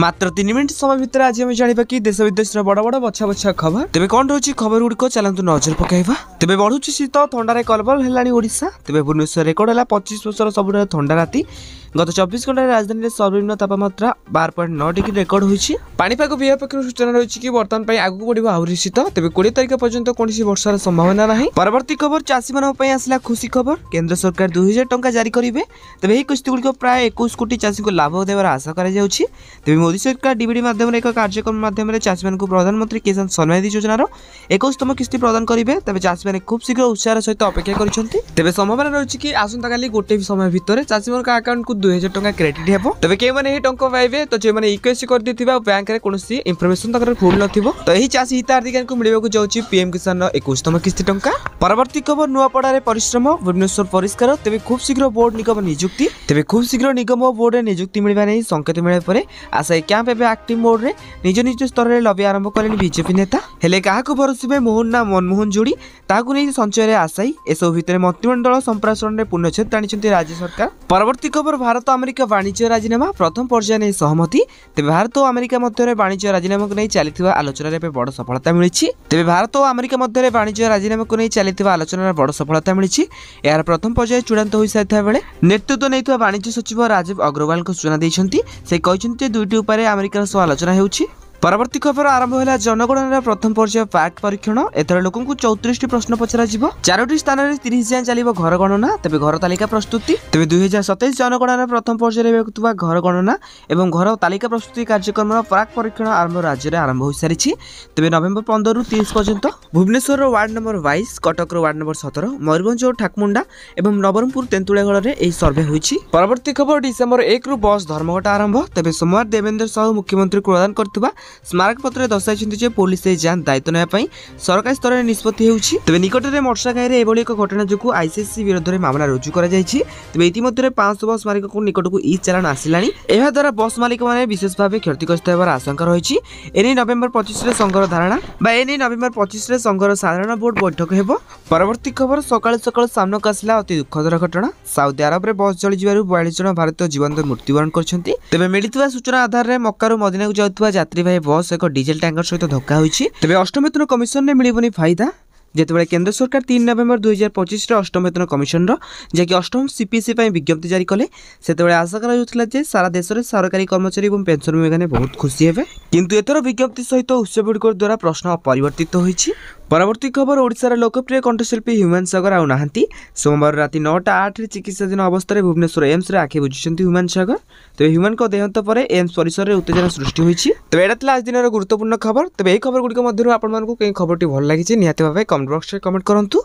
मात्र 3 मिनिट समय भितर आज हम जानिबा कि देश विदेश बड़ बड़ बछा बछा खबर तेबे कोन रहउची खबर गुडी को चलंतु नजर पकाइबा। तेबे बढ़ुची शीत थंडारे कलबल हेलानी ओडिशा। तेबे भुवनेश्वर रेकर्ड हला 25 वर्षर सबुठाରୁ थंडा राति। गत 24 घंटा राजधानी में सर्वनिम्न तापमात्रा 12.9 डिग्री रेकर्ड होईची। पानीपाग विभाग पक्षरु सूचना रहिछि कि वर्तमान पई आगु बढ़िबा आहुरी शीत। तेबे 20 तारिख पर्यंत कोनसी वर्षार संभावना नाही। परवर्ती खबर चासी मानक पई आसला खुशी खबर। केंद्र सरकार 2000 टंका जारी करिवे। तेबे एही किस्ती गुडी को प्राय 21 कोटी चासी को लाभ देबार आशा करा जाउछि। तेबे मोदी सरकार डीबीडी माध्यम एक कार्यक्रम माध्यम चासी मान को प्रधानमंत्री किसान सम्मान निधि योजनार 21तम किस्ती प्रदान करिवे। तेबे चासी माने खूब शीघ्र उत्साह सहित अपेक्षा करिसंती। तेबे संभावना रहिछि कि आसंता काली गोटे समय भितर चासी मान अकाउंट को 2000 टंका क्रेडिट हेबो। तबे के माने ही टंका पाइबे तो जे माने इक्वेसी कर दिथिबा बैंक रे कोनोसी इंफॉर्मेशन तकर भूल नथिबो तो एही चासी हिताधिकारी को मिलिबा को जाउची पीएम किसान 21तम किस्ती टंका। परवर्ती खबर नुआपड़ा रे परिश्रम भुवनेश्वर परिष्कार। तेबे खूब शीघ्र बोर्ड निगम नियुक्ति। तेबे खूब शीघ्र निगम और बोर्ड रे नियुक्ति मिलबा नै संकेत मिले परे आशा कैंप एबे एक्टिव मोड रे निज निज स्तर रे लबी आरंभ करेनि बीजेपी नेता। हेले काहा को भरोसिबे मोहन ना मनमोहन जोड़ी ताकू नै संचय रे आशाई एसो भितरे मंत्रिमंडल संप्रासरण रे पुनच्छेद तानिचंती राज्य सरकार। परवर्ती खबर भारत अमेरिका वाणिज्य राजीनामा प्रथम पर्याय नै सहमति। तेबे भारत और अमेरिका मध्य वाणिज्य राजीनामा को नै चलिथिबा आलोचना रे बड़ सफलता मिलिछि। तेबे भारत और अमेरिका मध्य वाणिज्य राजीनामा को नै चलिथिबा आलोचना रे बड़ सफलता मिलिछि। यार प्रथम पर्याय चूड़ांत होई साइथा बेले नेतृत्व नैथिबा वाणिज्य सचिव राजीव अग्रवाल को सूचना दैछंती। से कहिसंती दुईटी उपाय अमेरिका सह आलोचना हेउछि। परवर्ती खबर आरंभ होला जनगणना प्रथम पर्याय पैक परीक्षण। एथर लोकन को 34 प्रश्न पचरा जिवो। 4टी स्थान रे 30 जाय चलिबो घर गणना। तबे घर तालिका प्रस्तुति। तबे 2027 जनगणना प्रथम पर्याय रे हेतुवा घर गणना एवं घर तालिका प्रस्तुति कार्यक्रम पैक परीक्षण आरंभ राज्य रे आरंभ होई सारिछि। तबे नवेम्बर 15 रु 30 पर्यंत भुवनेश्वर वार्ड नंबर 22 कटक रो वार्ड नंबर 17 मयूरभंज और ठाकुमुंडा एवं नवरंगपुर तेंतुळेगळ रे एही सर्वे होईछि। परवर्ती खबर डिसेंबर 1 रु बस धर्मघट आरंभ। तबे सोमवार देवेंद्र साहू मुख्यमंत्री प्रदान करथिबा स्मारक पत्र दर्शाइछन्ति जे पुलिस ए जान दायित्व नै पई सरकारी स्तर रे निष्पत्ति हेउछि। तबे निकट रे मोटरसाइकेल रे एबोली एक घटना जोकु आईसीसी विरोध रे मामला रुजु करा जायछि। तबे इति मध्ये 500 बस मालिक को निकट को ई चालान आसिलानी। एहा द्वारा बस मालिक माने विशेष भाबे क्षतिग्रस्त हेबार आशंका रहिछि। एनी नवेम्बर 25 रे संघर धारणा बा एनी नवेम्बर 25 रे संघर साधारण बोर्ड बैठक हेबो। परवर्ती खबर सकाळ सकाळ सामनाक आसिला अति दुखदर घटना। सऊदी अरब रे बस जळि जिबारु 42 जन भारतीय जीवंत मृत्युवरण करछन्ति। तबे मिलितवा सूचना आधार रे मक्का रो मदीना को जाउतवा यात्री भाई बस एक डीजल टैंकर सहित धक्का होईछि। तबे अष्टम वेतन कमिशन ने मिलिबनी फायदा। जेतेबेले केंद्र सरकार 3 नवेम्बर 2025 रे अष्टम वेतन कमिशन रो जेकी अष्टम सीपीसी पई विज्ञप्ति जारी कले सेतेबेले आशा करा होतला जे सारा देश रे सरकारी कर्मचारी एवं पेंशन मेगाने बहुत खुशी हेबे। किंतु एथर विज्ञप्ति सहित उत्सवଗୁଡ଼ିकर द्वारा प्रश्न अपरिवर्तित होईछि। परवर्ती खबर ओडिसा लोकप्रिय कंठशिल्पी ह्यूमान सागर आउ नाहंती। सोमवार राति 9:08 रे चिकित्साधीन अवस्था रे भुवनेश्वर एम्स रे आखे बुझिसंती ह्यूमान सागर। तबे ह्यूमान को देहांत परे एम्स परिसर रे उत्तेजना सृष्टि होईछि। तबे एडातला आज दिनर गुरुत्वपूर्ण खबर। तबे एही खबर गुडी को मध्यरु आपण मानकु केई खबरटी भल लागिछि निहाते भाबे कमेंट बॉक्स रे कमेंट करंतु।